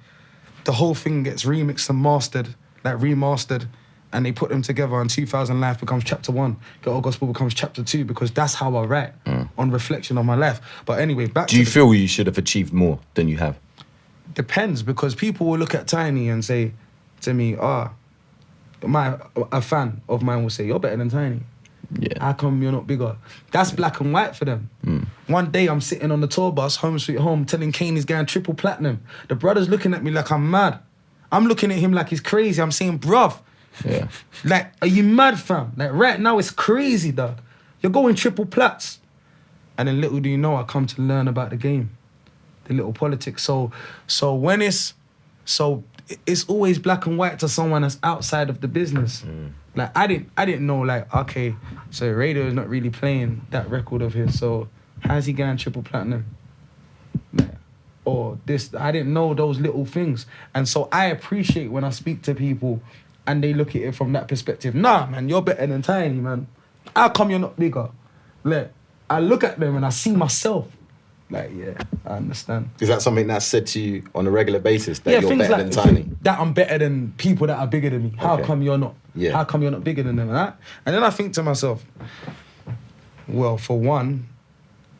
S3: the whole thing gets remixed and mastered, like remastered, and they put them together, and 2000 Life becomes chapter 1, Ghetto Gospel becomes chapter 2, because that's how I write, on reflection of my life. But anyway, back to...
S1: Do you feel you should have achieved more than you have?
S3: Depends, because people will look at Tiny and say to me, a fan of mine will say, you're better than Tiny.
S1: Yeah.
S3: How come you're not bigger? That's black and white for them. One day I'm sitting on the tour bus, Home Sweet Home, telling Kane he's going triple platinum. The brother's looking at me like I'm mad. I'm looking at him like he's crazy. I'm saying, bruv, like, are you mad, fam? Like, right now it's crazy, dog. You're going triple plats. And then little do you know, I come to learn about the game. The little politics. So when it's always black and white to someone that's outside of the business. Like, I didn't know, like, okay, so radio is not really playing that record of his, so how's he getting triple platinum? Like, or this, I didn't know those little things. And so I appreciate when I speak to people and they look at it from that perspective. Nah, man, you're better than Tiny, man. How come you're not bigger? Like, I look at them and I see myself. Like, yeah, I understand.
S1: Is that something that's said to you on a regular basis, that you're better than Tiny?
S3: That I'm better than people that are bigger than me. How come you're not?
S1: Yeah.
S3: How come you're not bigger than them? And then I think to myself, well, for one,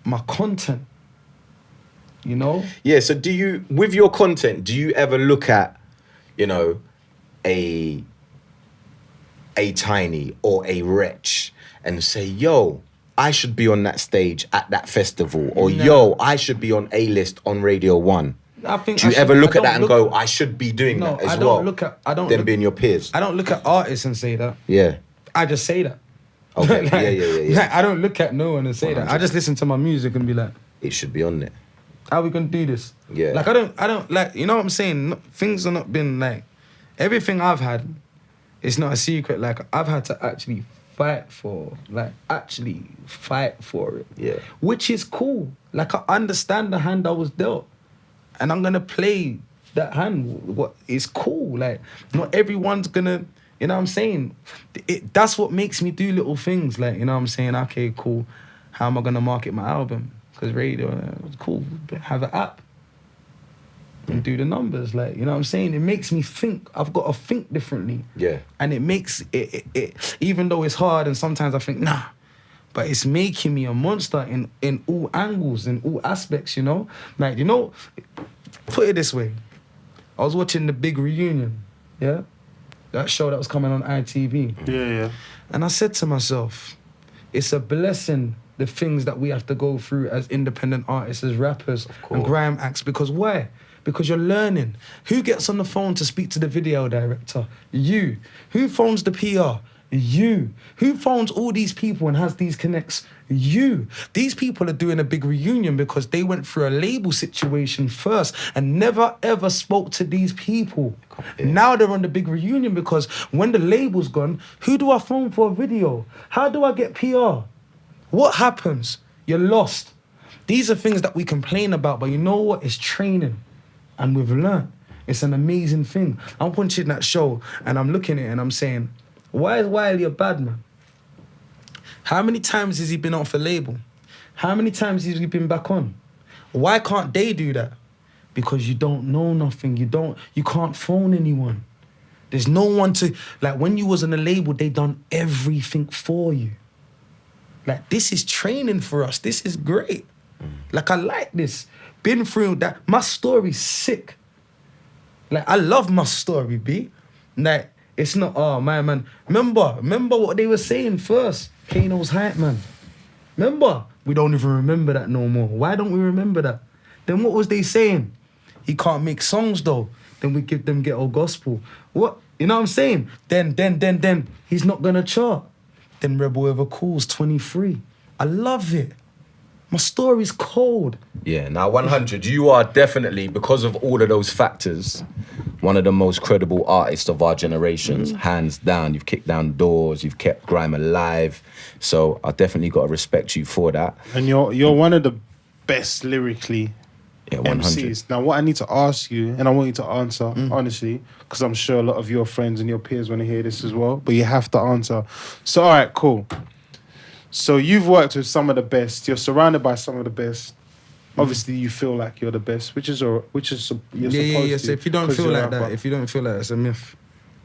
S3: my content, you know?
S1: Yeah, so with your content, do you ever look at, you know, a Tiny or a Wretch and say, yo, I should be on that stage at that festival, or yo, I should be on A-list on Radio 1. Do you ever look at that and go, I should be doing that as well? Them being your peers.
S3: I don't look at artists and say that.
S1: Yeah.
S3: I just say that.
S1: Okay. Yeah.
S3: Like, I don't look at no one and say 100. That. I just listen to my music and be like,
S1: it should be on there.
S3: How we gonna do this?
S1: Yeah.
S3: Like, I don't like, you know what I'm saying? Things have not been like, everything I've had, it's not a secret. Like, I've had to actually fight for it. Yeah. Which is cool. Like, I understand the hand I was dealt. and I'm gonna play that hand. What is cool? Like, not everyone's gonna, you know what I'm saying? That's what makes me do little things. Like, you know what I'm saying? Okay, cool. How am I gonna market my album? Because radio, cool. Have an app and do the numbers. Like, you know what I'm saying? It makes me think. I've got to think differently.
S1: Yeah.
S3: And it makes it even though it's hard, and sometimes I think, nah. But it's making me a monster in all angles, in all aspects, you know? Like, you know, put it this way. I was watching The Big Reunion, yeah? That show that was coming on ITV.
S2: Yeah.
S3: And I said to myself, it's a blessing, the things that we have to go through as independent artists, as rappers and grime acts. Because why? Because you're learning. Who gets on the phone to speak to the video director? You. Who phones the PR? You. Who phones all these people and has these connects? You. These people are doing a big reunion because they went through a label situation first and never ever spoke to these people. Now they're on the big reunion because when the label's gone, who do I phone for a video? How do I get PR? What happens? You're lost. These are things that we complain about, but you know what? It's training. And we've learned. It's an amazing thing. I'm watching that show and I'm looking at it and I'm saying, why is Wiley a bad man? How many times has he been off a label? How many times has he been back on? Why can't they do that? Because you don't know nothing. You can't phone anyone. There's no one to, like when you was on a label, they done everything for you. Like, this is training for us. This is great. Like, I like this. Been through that. My story's sick. Like, I love my story, B. Like, it's not, oh, man. Remember what they were saying first. Kano's hype, man. Remember? We don't even remember that no more. Why don't we remember that? Then what was they saying? He can't make songs, though. Then we give them ghetto gospel. What? You know what I'm saying? Then he's not gonna chart. Then Rebel Ever Calls 23. I love it. My story's cold.
S1: Yeah, now 100, you are definitely, because of all of those factors, one of the most credible artists of our generations, hands down. You've kicked down doors, you've kept grime alive. So I definitely got to respect you for that.
S2: And you're one of the best lyrically MCs. Now, what I need to ask you, and I want you to answer, honestly, because I'm sure a lot of your friends and your peers want to hear this as well, but you have to answer. So, all right, cool. So you've worked with some of the best. You're surrounded by some of the best. Obviously, you feel like you're the best, which is you're supposed to.
S3: So if you don't feel like that, it's a myth.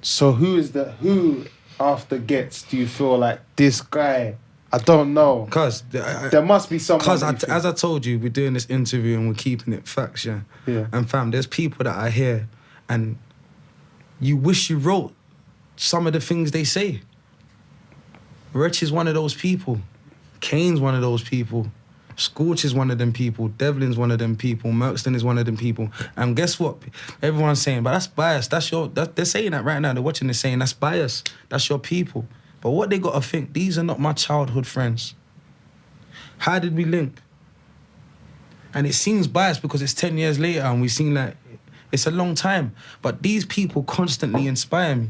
S2: So who after Ghetts do you feel like this guy? I don't know.
S3: Cause
S2: there must be someone.
S3: Cause as I told you, we're doing this interview and we're keeping it facts, yeah. And fam, there's people that I hear, and you wish you wrote some of the things they say. Rich is one of those people. Kane's one of those people. Scorch is one of them people. Devlin's one of them people. Merkston is one of them people. And guess what? Everyone's saying, but that's bias. They're saying that right now. They're watching this saying, that's bias. That's your people. But what they got to think, these are not my childhood friends. How did we link? And it seems biased because it's 10 years later and we've seen that it's a long time. But these people constantly inspire me.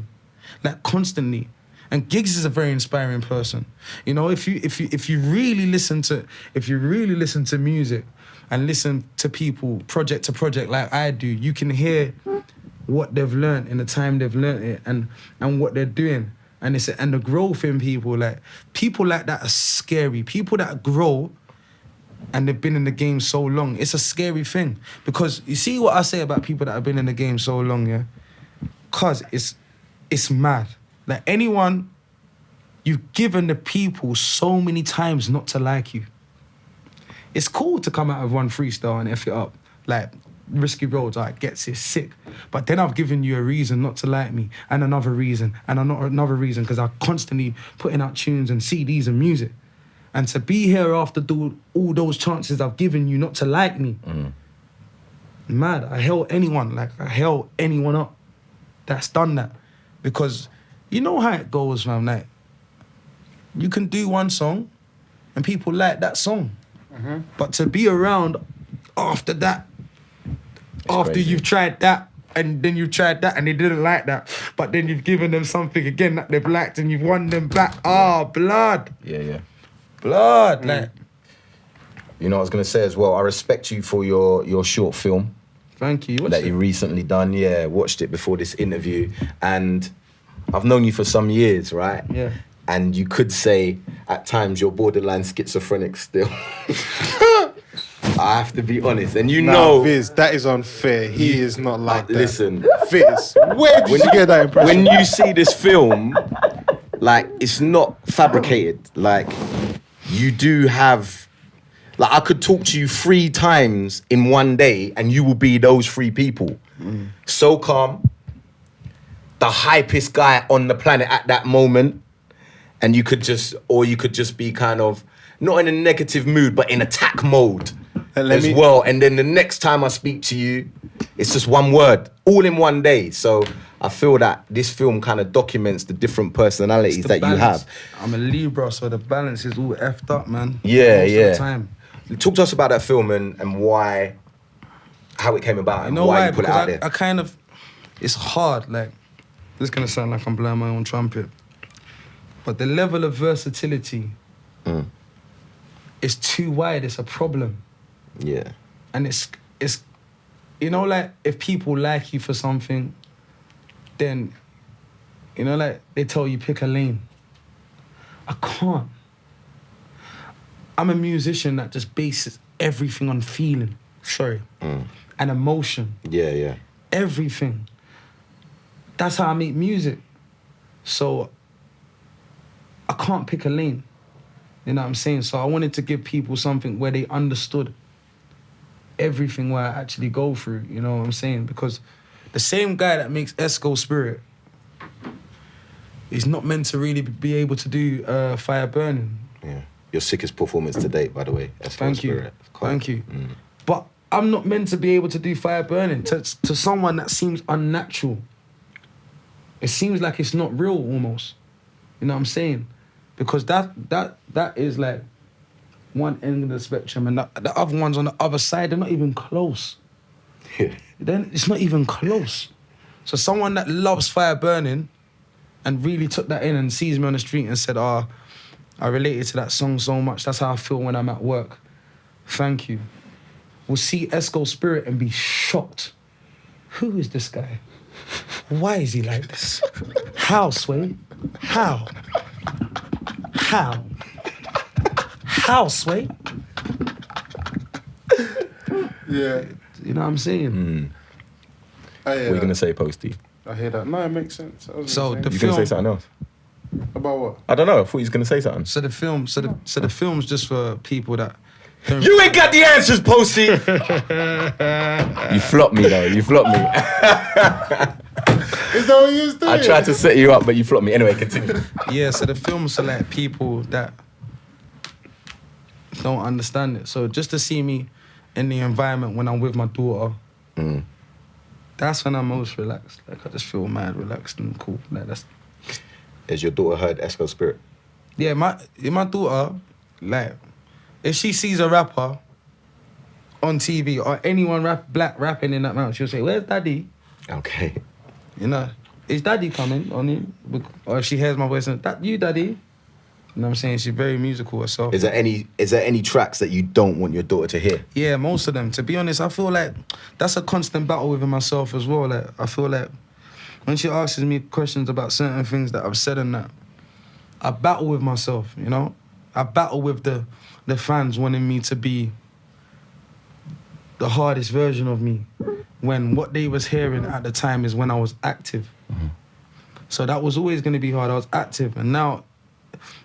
S3: Like, constantly. And Giggs is a very inspiring person. You know, if you really listen to music and listen to people project to project like I do, you can hear what they've learned in the time they've learned it and what they're doing. And the growth in people like that are scary. People that grow and they've been in the game so long, it's a scary thing. Because you see what I say about people that have been in the game so long, yeah? Cause it's mad. Like anyone, you've given the people so many times not to like you. It's cool to come out of one freestyle and F it up. Like, Risky Roads, all right, Ghetts is sick. But then I've given you a reason not to like me, and another reason, and another reason, because I'm constantly putting out tunes and CDs and music. And to be here after all those chances I've given you not to like me, mad. I held anyone up that's done that. Because you know how it goes, man. Like, you can do one song and people like that song. But to be around after that, after you've tried that, and then you've tried that and they didn't like that, but then you've given them something again that they've liked and you've won them back. Blood.
S1: Yeah.
S3: Blood. Like,
S1: you know what I was going to say as well? I respect you for your short film.
S3: Thank you.
S1: That you recently done. Yeah, watched it before this interview, and I've known you for some years, right?
S3: Yeah.
S1: And you could say at times you're borderline schizophrenic still. I have to be honest, and know,
S2: Viz, that is unfair. He is not like that.
S1: Listen,
S2: Viz, where did you get that impression?
S1: When you see this film, like, it's not fabricated. Like, you do have, like, I could talk to you 3 times in one day, and you will be those 3 people. So calm, the hypest guy on the planet at that moment, and you could just be kind of not in a negative mood, but in attack mode. Well, and then the next time I speak to you, it's just one word, all in one day. So I feel that this film kind of documents the different personalities that
S3: balance.
S1: you have.
S3: I'm a Libra, so the balance is all effed up, man.
S1: Yeah,
S3: Most of the time.
S1: Talk to us about that film and how it came about and why you put it out there.
S3: I kind of, it's hard. Like, this is gonna sound like I'm blowing my own trumpet, but the level of versatility is too wide. It's a problem.
S1: Yeah.
S3: And it's you know, like, if people like you for something, then, you know, like, they tell you pick a lane. I can't. I'm a musician that just bases everything on feeling. And emotion.
S1: Yeah.
S3: Everything. That's how I make music. So I can't pick a lane. You know what I'm saying? So I wanted to give people something where they understood everything where I actually go through, you know what I'm saying? Because the same guy that makes Esco Spirit is not meant to really be able to do Fire Burning.
S1: Yeah. Your sickest performance to date, by the way. Esco Spirit.
S3: Thank you. But I'm not meant to be able to do Fire Burning to someone that seems unnatural. It seems like it's not real almost. You know what I'm saying? Because that is like one end of the spectrum, and the other ones on the other side, they're not even close. Then it's not even close. So someone that loves Fire Burning and really took that in and sees me on the street and said, I related to that song so much. That's how I feel when I'm at work. Thank you. Will see Esco Spirit and be shocked. Who is this guy? Why is he like this? How, Sway? How? How, Sway?
S2: Yeah.
S3: You know what I'm saying?
S1: What are you going to say, Posty?
S2: I hear that. No, it makes sense.
S3: So the
S1: You
S3: film...
S1: going to say something else?
S2: About what?
S1: I don't know. I thought he was going to say something.
S3: So the film's just for people that...
S1: You ain't got the answers, Posty! You flopped me, though. You flopped me.
S2: Is that what you was doing?
S1: I tried to set you up, but you flopped me. Anyway, continue.
S3: Yeah, so the film's for like people that don't understand it. So just to see me in the environment when I'm with my daughter, that's when I'm most relaxed. Like, I just feel mad relaxed and cool. Like, that's...
S1: Has your daughter heard Esco Spirit?
S3: Yeah, my daughter, like, if she sees a rapper on TV or anyone black rapping in that mountain, she'll say, "Where's Daddy?"
S1: Okay.
S3: You know, is Daddy coming on it? Or if she hears my voice, that you, Daddy? You know what I'm saying? She's very musical herself.
S1: Is there any tracks that you don't want your daughter to hear?
S3: Yeah, most of them. To be honest, I feel like that's a constant battle within myself as well. Like, I feel like when she asks me questions about certain things that I've said and that, I battle with myself, you know? I battle with the fans wanting me to be the hardest version of me, when what they was hearing at the time is when I was active. So that was always going to be hard. I was active, and now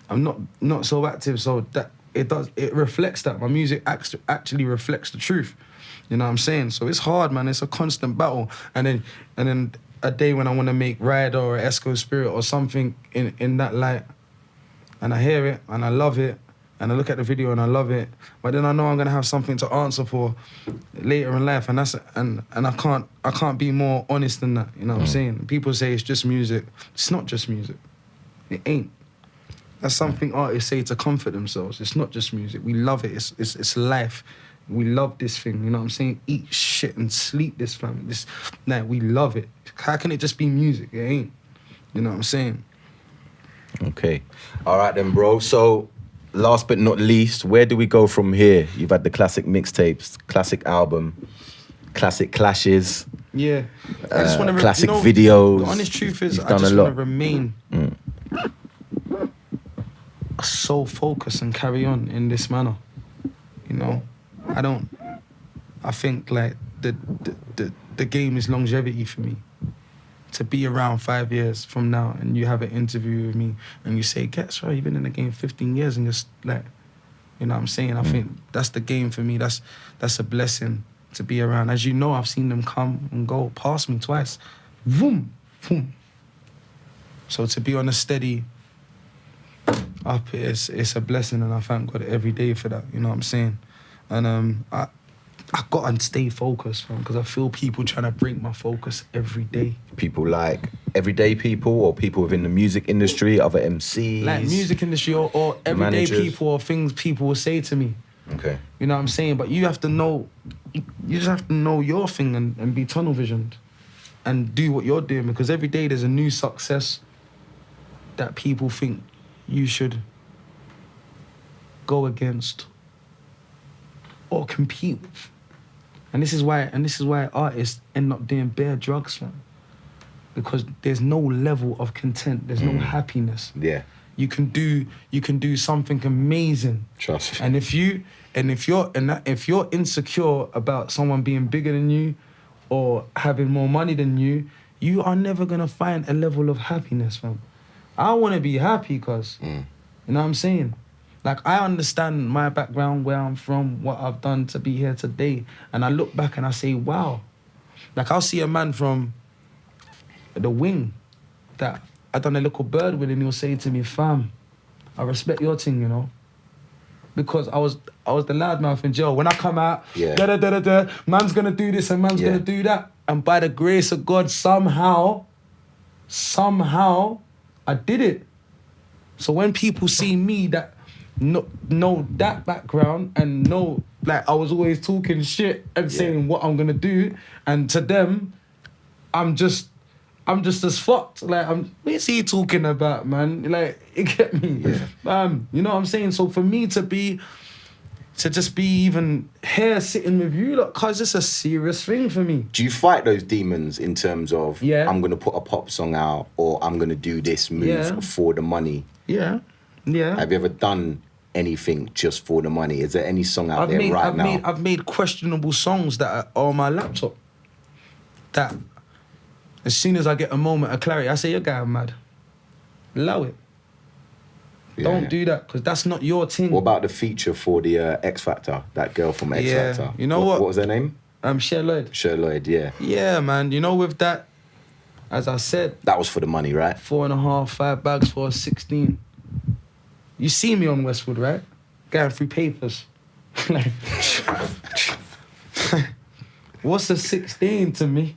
S3: I'm not so active. So that it reflects that. My music actually reflects the truth. You know what I'm saying? So it's hard, man. It's a constant battle. And then a day when I want to make Rider or Esco Spirit or something in that light, and I hear it and I love it, and I look at the video and I love it, but then I know I'm gonna have something to answer for later in life, and I can't be more honest than that. You know what I'm saying? People say it's just music. It's not just music. It ain't. That's something artists say to comfort themselves. It's not just music. We love it. It's life. We love this thing. You know what I'm saying? Eat shit and sleep this family. We love it. How can it just be music? It ain't. You know what I'm saying?
S1: Okay. All right then, bro. So, last but not least, where do we go from here? You've had the classic mixtapes, classic album. classic clashes.
S3: Yeah. I just want to
S1: classic videos.
S3: The honest truth is,
S1: He's
S3: I
S1: done
S3: just
S1: a lot.
S3: want to remain so focused and carry on in this manner. You know, I think like the game is longevity for me. To be around 5 years from now and you have an interview with me and you say, Ghetts, right, you've been in the game 15 years and you're like, you know what I'm saying? I think that's the game for me. That's a blessing to be around. As you know, I've seen them come and go past me twice. Boom, boom. So to be on a steady up, it's a blessing, and I thank God every day for that, you know what I'm saying? And I got to stay focused, man, because I feel people trying to break my focus every day.
S1: People like everyday people or people within the music industry, other MCs?
S3: Like music industry or everyday
S1: managers.
S3: people or things people will say to me.
S1: Okay.
S3: You know what I'm saying? But you have to know, you just have to know your thing and be tunnel visioned and do what you're doing, because every day there's a new success that people think you should go against or compete with. And this is why artists end up doing bare drugs, man. Because there's no level of content, there's no happiness.
S1: Yeah.
S3: You can do something amazing.
S1: Trust me.
S3: And if you're insecure about someone being bigger than you or having more money than you are never gonna find a level of happiness, man. I wanna be happy, cause you know what I'm saying? Like, I understand my background, where I'm from, what I've done to be here today. And I look back and I say, wow. Like, I'll see a man from the wing that I done a little bird with, and he'll say to me, fam, I respect your thing, you know? Because I was the loudmouth in jail. When I come out, man's gonna do this and man's gonna do that. And by the grace of God, somehow, I did it. So when people see me that know that background and know, like, I was always talking shit and saying what I'm gonna do, and to them, I'm just as fucked. Like, what is he talking about, man? Like, you get me? Yeah. You know what I'm saying? So for me to just be even here sitting with you, look, cause it's a serious thing for me.
S1: Do you fight those demons in terms of, I'm gonna put a pop song out or I'm gonna do this move for the money?
S3: Yeah.
S1: Have you ever done anything just for the money? Is there any song now?
S3: I've made questionable songs that are on my laptop. That as soon as I get a moment of clarity, I say, you're going mad. Allow it. Don't do that, because that's not your thing.
S1: What about the feature for the X Factor? That girl from X Factor.
S3: You know what?
S1: What was her name?
S3: Cher Lloyd.
S1: Cher Lloyd, yeah.
S3: Yeah, man. You know, with that, as I said,
S1: that was for the money, right?
S3: 4.5, 5 bags for a 16. You see me on Westwood, right? Going through papers. Like, what's a 16 to me?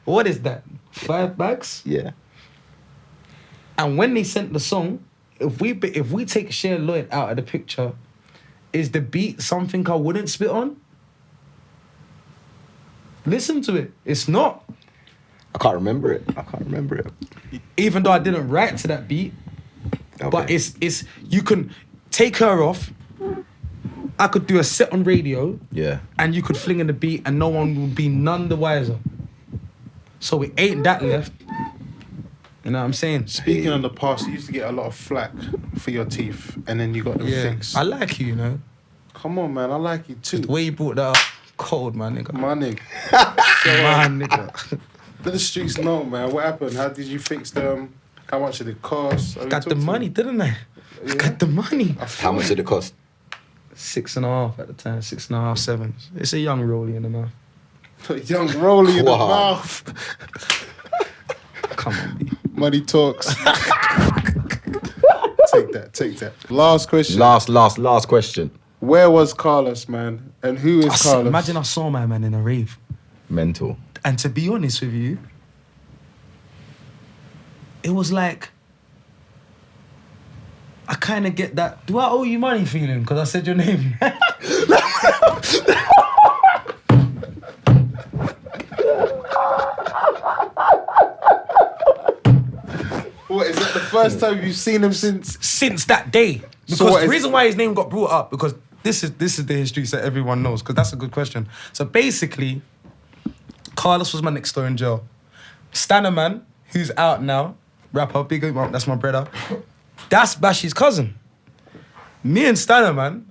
S3: What is that? 5 bags?
S1: Yeah.
S3: And when they sent the song, if we take Cher Lloyd out of the picture, is the beat something I wouldn't spit on? Listen to it. It's not.
S1: I can't remember it.
S3: Even though I didn't write to that beat. Okay. But it's you can take her off. I could do a set on radio.
S1: Yeah.
S3: And you could fling in the beat and no one would be none the wiser. So it ain't that left. You know what I'm saying?
S2: Speaking of the past, you used to get a lot of flack for your teeth, and then you got them fixed.
S3: I like you, you know.
S2: Come on, man. I like you too.
S3: The way you brought that up, cold, my nigga.
S2: My nigga.
S3: My nigga.
S2: Let the streets know, man. What happened? How did you fix them? How much did it cost?
S3: Got the money, didn't I? Yeah. Got the money.
S1: How much did it cost?
S3: 6.5 at the time. 6.5, 7. It's a young rollie in the mouth.
S2: Young rollie in the mouth.
S3: Come on, B.
S2: Money talks. Take that. Last question.
S1: Last question.
S2: Where was Carlos, man? And who is Carlos?
S3: Imagine I saw my man in a rave.
S1: Mental.
S3: And to be honest with you, it was like, I kind of get that, do I owe you money feeling? Because I said your name.
S2: What, is that the first time you've seen him since?
S3: Since that day. Because the reason why his name got brought up, because this is the history so everyone knows, because that's a good question. So basically, Carlos was my next door in jail. Stannerman, who's out now, rapper, big up, that's my brother. That's Bashi's cousin. Me and Stannerman,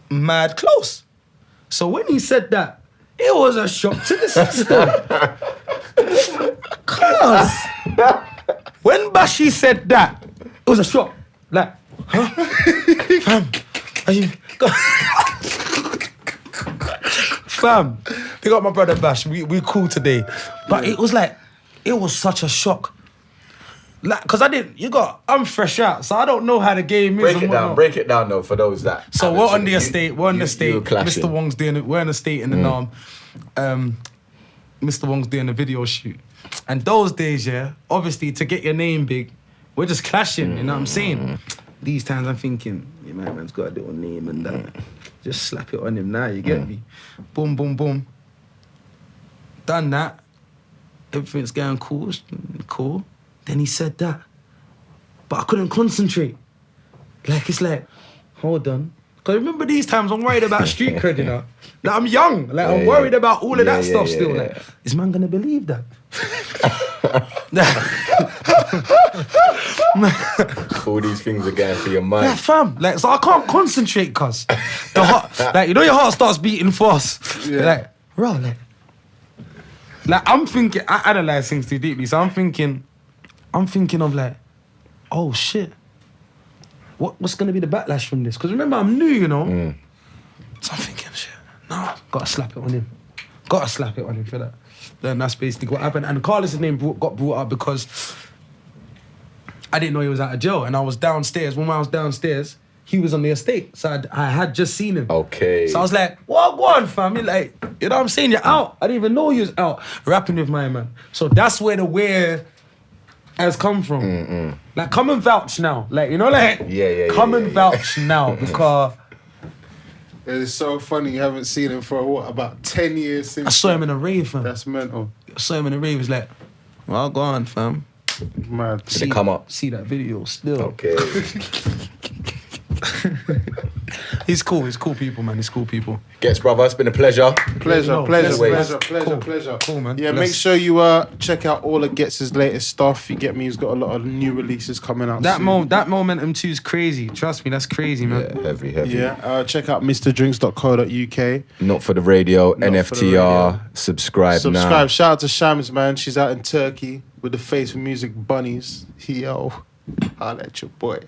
S3: mad close. So when he said that, it was a shock to the system. Cause when Bashi said that, it was a shock. Like, huh? Fam, are you... Fam, pick up my brother Bash. We cool today. But it was like, it was such a shock. Like, cause I'm fresh out, so I don't know how the game is.
S1: Break it down though for those that.
S3: So we're on the estate, Mr. Wong's doing it, we're in the estate in the Nam. Mr. Wong's doing a video shoot. And those days, yeah, obviously to get your name big, we're just clashing, you know what I'm saying? These times I'm thinking, yeah, my man's got a little name and that. Just slap it on him now, you get me? Boom, boom, boom. Done that. Everything's going cool. Then he said that. But I couldn't concentrate. Like, it's like, hold on. Because remember these times I'm worried about street cred, you know? Like, I'm young. Like, I'm worried about all of that stuff still. Like, is man going to believe that?
S1: All these things are going through your mind.
S3: Yeah, fam. Like, so I can't concentrate, cuz. The heart, like, you know your heart starts beating fast. Yeah. Like, bro, like, I'm thinking, I analyze things too deeply, so I'm thinking of like, oh shit, what's gonna be the backlash from this? Because remember, I'm new, you know? So I'm thinking, shit, no, gotta slap it on him for that. Then that's basically what happened. And Carlos' name got brought up because I didn't know he was out of jail, and I was downstairs. When I was downstairs, he was on the estate, so I had just seen him.
S1: Okay.
S3: So I was like, what, go on, fam? Like, you know what I'm saying? You're out. I didn't even know he was out rapping with my man. So that's where the weird has come from. Like, come and vouch now. Like, you know, like, come and vouch now, because
S2: it's so funny you haven't seen him for about 10 years since.
S3: I saw him in a rave, fam.
S2: That's mental.
S3: I saw him in a rave. He was like, well, go on, fam.
S2: Mad.
S1: Did it come up?
S3: See that video still.
S1: Okay.
S3: He's cool people, man. He's cool people.
S1: Ghetts, brother, it's been a pleasure.
S2: Pleasure.
S3: Cool, man.
S2: Yeah, make sure you check out all of Ghetts' latest stuff. You get me? He's got a lot of new releases coming out soon.
S3: That Momentum 2 is crazy. Trust me, that's crazy, man.
S1: Yeah, heavy.
S2: Yeah, check out mrdrinks.co.uk.
S1: Not for the radio,
S2: Not
S1: NFTR.
S2: for the radio.
S1: Subscribe now.
S2: Shout out to Shams, man. She's out in Turkey with the Face for Music Bunnies. Yo, I'll let your boy.